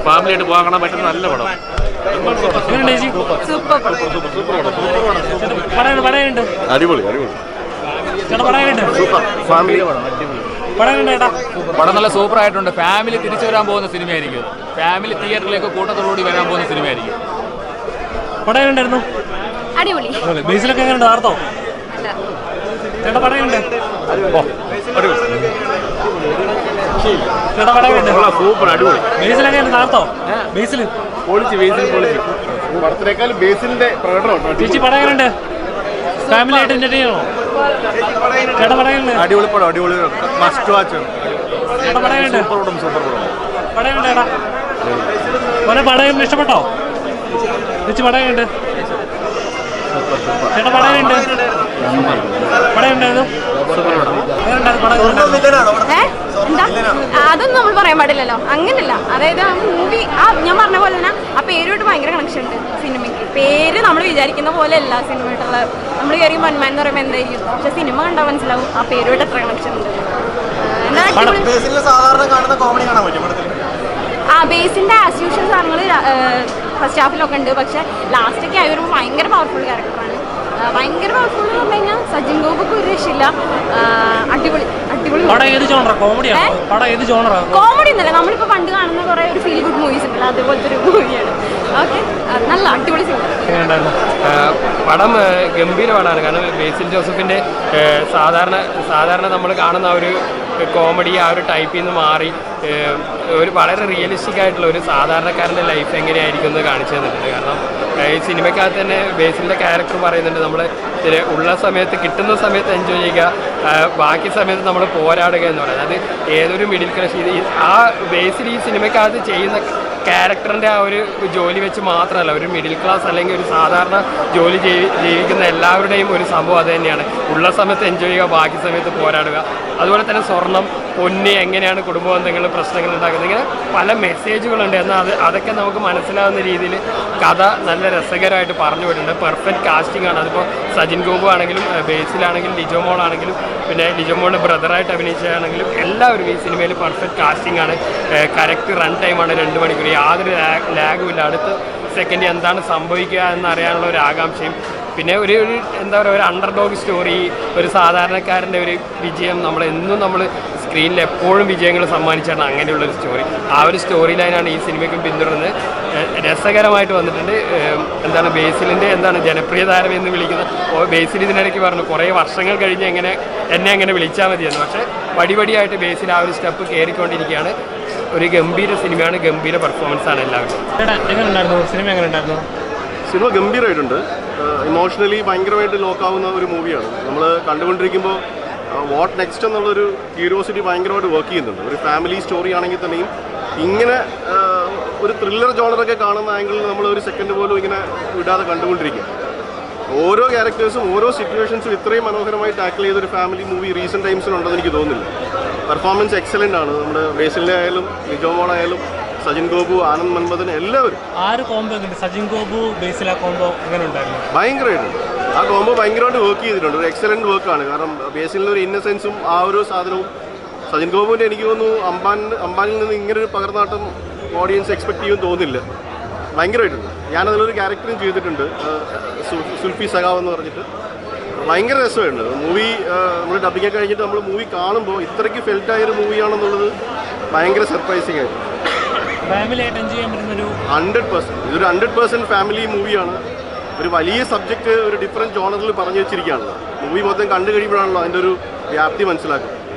Family ആയിട്ട് പോകാൻ കാണാൻ പറ്റുന്ന നല്ല പടം. അടിപൊളി പടം നല്ല സൂപ്പർ ആയിട്ടുണ്ട്. ഫാമിലി തിരിച്ചു വരാൻ പോകുന്ന സിനിമയായിരിക്കും. ഫാമിലി തിയേറ്ററിലേക്ക് കൂട്ടത്തോടുകൂടി വരാൻ പോകുന്ന സിനിമയായിരിക്കും. പടം എങ്ങനെയുണ്ടായിരുന്നു? അടിപൊളി. ബേസിലൊക്കെ എങ്ങനെയുണ്ട്? ആർത്തോ ചേട്ടാ പടം എങ്ങനെയുണ്ട്? ചേട്ടാ പടം എങ്ങനെയുണ്ട്? സൂപ്പർ അടിപൊളി. ബേസിലൊക്കെ ആർത്തോ? ബേസിൽ പൊളിച്ച് പടത്തിനേക്കാളും ബേസിലിന്റെ പ്രകടനം. ചേച്ചി പടം എങ്ങനെയുണ്ട്? ഫാമിലി ആയിട്ട് എൻ്റർടൈൻ ചെയ്യണോ? ചേട്ടാ പടം എങ്ങനെയുണ്ട്? അടിപൊളി പടം. അടിപൊളി മസ്റ്റ് വാച്ച്. ചേട്ടാ പടം എങ്ങനെയുണ്ട്? സൂപ്പർ പടം. പടം എങ്ങനെയുണ്ട് ചേട്ടാ? ഓരോ പടം ഇഷ്ടപ്പെട്ടോ? ചേച്ചി പടം എങ്ങനെയുണ്ട്? ചേട്ടാ പടം എങ്ങനെയുണ്ട്? പടം ഉണ്ടായിരുന്നു? അതൊന്നും നമ്മൾ പറയാൻ പാടില്ലല്ലോ. അങ്ങനല്ല, അതായത് ആ മൂവി ഞാൻ പറഞ്ഞ പോലെ തന്നെ ആ പേരുമായിട്ട് ഭയങ്കര കണക്ഷൻ ഉണ്ട് സിനിമയ്ക്ക്. പേര് നമ്മൾ വിചാരിക്കുന്ന പോലെ അല്ല സിനിമയായിട്ടുള്ള. നമ്മൾ കയറി മന്മാൻ എന്ന് പറയുമ്പോൾ എന്തായിരിക്കും, പക്ഷെ സിനിമ കണ്ടാൽ മനസ്സിലാവും ആ പേരുമായിട്ട് എത്ര കണക്ഷൻ ഉണ്ട്. ആ ബേസിന്റെ ആസ് യൂഷ്വൽ സാധനങ്ങൾ ഫസ്റ്റ് ഹാഫിലൊക്കെ ഉണ്ട്, പക്ഷെ ലാസ്റ്റൊക്കെ ആയൊരു ഭയങ്കര പവർഫുൾ ക്യാരക്ടറാണ്. ഭയങ്കര പവർഫുൾ എന്ന് പറഞ്ഞു കഴിഞ്ഞാൽ സജിൻ ഗോപുക്ക് ഒരു രക്ഷയില്ല. അടിപൊളി അടിപൊളി. കോമഡി എന്നല്ല, നമ്മളിപ്പോൾ പണ്ട് കാണുന്ന കുറെ ഒരു ഫീൽ ഗുഡ് മൂവീസ് ഉണ്ടല്ലോ, അതുപോലത്തെ ഒരു മൂവിയാണ്. ഓക്കെ, നല്ല അടിപൊളി സിനിമ. പടം ഗംഭീര പടമാണ്. കാരണം ബേസിൽ ജോസഫിൻ്റെ സാധാരണ നമ്മൾ കാണുന്ന ആ ഒരു കോമഡി ആ ഒരു ടൈപ്പിൽ നിന്ന് മാറി ഒരു വളരെ റിയലിസ്റ്റിക് ആയിട്ടുള്ള ഒരു സാധാരണക്കാരൻ്റെ ലൈഫ് എങ്ങനെയായിരിക്കും എന്ന് കാണിച്ചു തന്നിട്ടുണ്ട്. കാരണം ഈ സിനിമയ്ക്കകത്ത് തന്നെ ബേസിലിൻ്റെ ക്യാരക്ടർ പറയുന്നുണ്ട്, നമ്മൾ ഉള്ള സമയത്ത് കിട്ടുന്ന സമയത്ത് എൻജോയ് ചെയ്യുക, ബാക്കി സമയത്ത് നമ്മൾ പോരാടുക എന്ന് പറയുന്നത്. അത് ഏതൊരു മിഡിൽ ക്ലാസ് ആ ബേസിൽ ഈ സിനിമയ്ക്കകത്ത് ചെയ്യുന്ന ക്യാരക്ടറിൻ്റെ ആ ഒരു ജോലി വെച്ച് മാത്രമല്ല, ഒരു മിഡിൽ ക്ലാസ് അല്ലെങ്കിൽ ഒരു സാധാരണ ജോലി ജീവിക്കുന്ന എല്ലാവരുടെയും ഒരു സംഭവം അത് തന്നെയാണ്. ഉള്ള സമയത്ത് എൻജോയ് ചെയ്യുക, ബാക്കി സമയത്ത് പോരാടുക. അതുപോലെ തന്നെ സ്വർണം, പൊന്ന്, എങ്ങനെയാണ് കുടുംബബന്ധങ്ങൾ പ്രശ്നങ്ങൾ ഉണ്ടാക്കുന്നത്, ഇങ്ങനെ പല മെസ്സേജുകളുണ്ട്. എന്നാൽ അതൊക്കെ നമുക്ക് മനസ്സിലാവുന്ന രീതിയിൽ കഥ നല്ല രസകരമായിട്ട് പറഞ്ഞു വിടുന്നുണ്ട്. പെർഫെക്റ്റ് കാസ്റ്റിംഗ് ആണ്. അതിപ്പോൾ സജിൻ ഗോപു ആണെങ്കിലും ബേസിലാണെങ്കിലും ലിജോ മോളാണെങ്കിലും പിന്നെ ലിജോ മോളുടെ ബ്രദറായിട്ട് അഭിനയിച്ചതാണെങ്കിലും എല്ലാവരും ഈ സിനിമയിൽ പെർഫെക്റ്റ് കാസ്റ്റിംഗ് ആണ്. കറക്റ്റ് റൺ ടൈമാണ് 2 മണിക്കൂർ. യാതൊരു ലാഗും ഇല്ല. അടുത്ത സെക്കൻഡ് എന്താണ് സംഭവിക്കുക എന്നറിയാനുള്ള ഒരു ആകാംക്ഷയും പിന്നെ ഒരു എന്താ പറയുക, ഒരു അണ്ടർഡോഗ് സ്റ്റോറി, ഒരു സാധാരണക്കാരൻ്റെ ഒരു വിജയം. നമ്മൾ സ്ക്രീനിൽ എപ്പോഴും വിജയങ്ങൾ സമ്മാനിച്ചാണ് അങ്ങനെയുള്ളൊരു സ്റ്റോറി. ആ ഒരു സ്റ്റോറി ലൈനാണ് ഈ സിനിമയ്ക്കും പിന്തുടർന്ന് രസകരമായിട്ട് വന്നിട്ടുണ്ട്. എന്താണ് ബേസിലിൻ്റെ ജനപ്രിയ താരം എന്ന് വിളിക്കുന്ന ബേസിൽ ഇതിനിടയ്ക്ക് പറഞ്ഞു കുറേ വർഷങ്ങൾ കഴിഞ്ഞ് എന്നെ അങ്ങനെ വിളിച്ചാൽ മതിയെന്ന്. പക്ഷേ പടിപടിയായിട്ട് ബേസിൽ ആ ഒരു സ്റ്റെപ്പ് കയറിക്കൊണ്ടിരിക്കുകയാണ്. ഒരു ഗംഭീര സിനിമയാണ്, ഗംഭീര പെർഫോമൻസ് ആണ് എല്ലാവരും. സിനിമ ഗംഭീരമായിട്ടുണ്ട്. ഇമോഷണലി ഭയങ്കരമായിട്ട് ലോക്കാവുന്ന ഒരു മൂവിയാണ്. നമ്മൾ കണ്ടുകൊണ്ടിരിക്കുമ്പോൾ വാട്ട് നെക്സ്റ്റ് എന്നുള്ളൊരു ക്യൂരിയോസിറ്റി ഭയങ്കരമായിട്ട് വർക്ക് ചെയ്യുന്നുണ്ട്. ഒരു ഫാമിലി സ്റ്റോറി ആണെങ്കിൽ തന്നെയും ഇങ്ങനെ ഒരു ത്രില്ലർ ജോണറൊക്കെ കാണുന്ന ആംഗിളിൽ നമ്മൾ ഒരു സെക്കൻഡ് പോലും ഇങ്ങനെ വിടാതെ കണ്ടുകൊണ്ടിരിക്കുക. ഓരോ ക്യാരക്ടേഴ്സും ഓരോ സിറ്റുവേഷൻസും ഇത്രയും മനോഹരമായി ടാക്കിൾ ചെയ്തൊരു ഫാമിലി മൂവി റീസെൻറ്റ് ടൈംസിലുണ്ടെന്ന് എനിക്ക് തോന്നുന്നില്ല. പെർഫോമൻസ് എക്സലൻ്റ് ആണ്. നമ്മുടെ ബേസിലിൻ്റെ ആയാലും ലിജോ മോൾ ആയാലും സജിൻ ഗോപു, ആനന്ദ് മൻമഥൻ എല്ലാവരും. സജിൻ ഗോപു ബേസിൽ ആ കോംബോ എങ്ങനെ ഉണ്ടായിരുന്നു? ഭയങ്കരമായിട്ടുണ്ട്. ആ കോംബോ ഭയങ്കരമായിട്ട് വർക്ക് ചെയ്തിട്ടുണ്ട്. ഒരു എക്സലൻറ്റ് വർക്കാണ്. കാരണം ബേസിലിൻ്റെ ഒരു ഇന്നസെൻസും ആ ഒരു സാധനവും സജിൻ ഗോപുവിൻ്റെ എനിക്ക് തോന്നുന്നു അംബാനിൽ നിന്ന് ഇങ്ങനൊരു പകർന്നാട്ടം ഓഡിയൻസ് എക്സ്പെക്ട് ചെയ്യുമെന്ന് തോന്നുന്നില്ല. ഭയങ്കരമായിട്ടുണ്ട്. ഞാനതിലൊരു ക്യാരക്ടറും ചെയ്തിട്ടുണ്ട്, സുൽഫി സഖാവ് എന്ന് പറഞ്ഞിട്ട്. ഭയങ്കര രസമായിട്ടുണ്ട് മൂവി. നമ്മൾ ഡബിങ് കഴിഞ്ഞിട്ട് നമ്മൾ മൂവി കാണുമ്പോൾ ഇത്രയ്ക്ക് ഫെൽറ്റായൊരു മൂവിയാണെന്നുള്ളത് ഭയങ്കര സർപ്രൈസിങ് ആയിരുന്നു. 100%. ഇതൊരു 100% ഫാമിലി മൂവിയാണ്. ഒരു വലിയ സബ്ജക്റ്റ് ഒരു ഡിഫറെൻറ്റ് ജോണറിൽ പറഞ്ഞു വെച്ചിരിക്കുകയാണല്ലോ. മൂവി മൊത്തം കണ്ടു കഴിയുമ്പോഴാണല്ലോ അതിൻ്റെ ഒരു വ്യാപ്തി മനസ്സിലാക്കുക.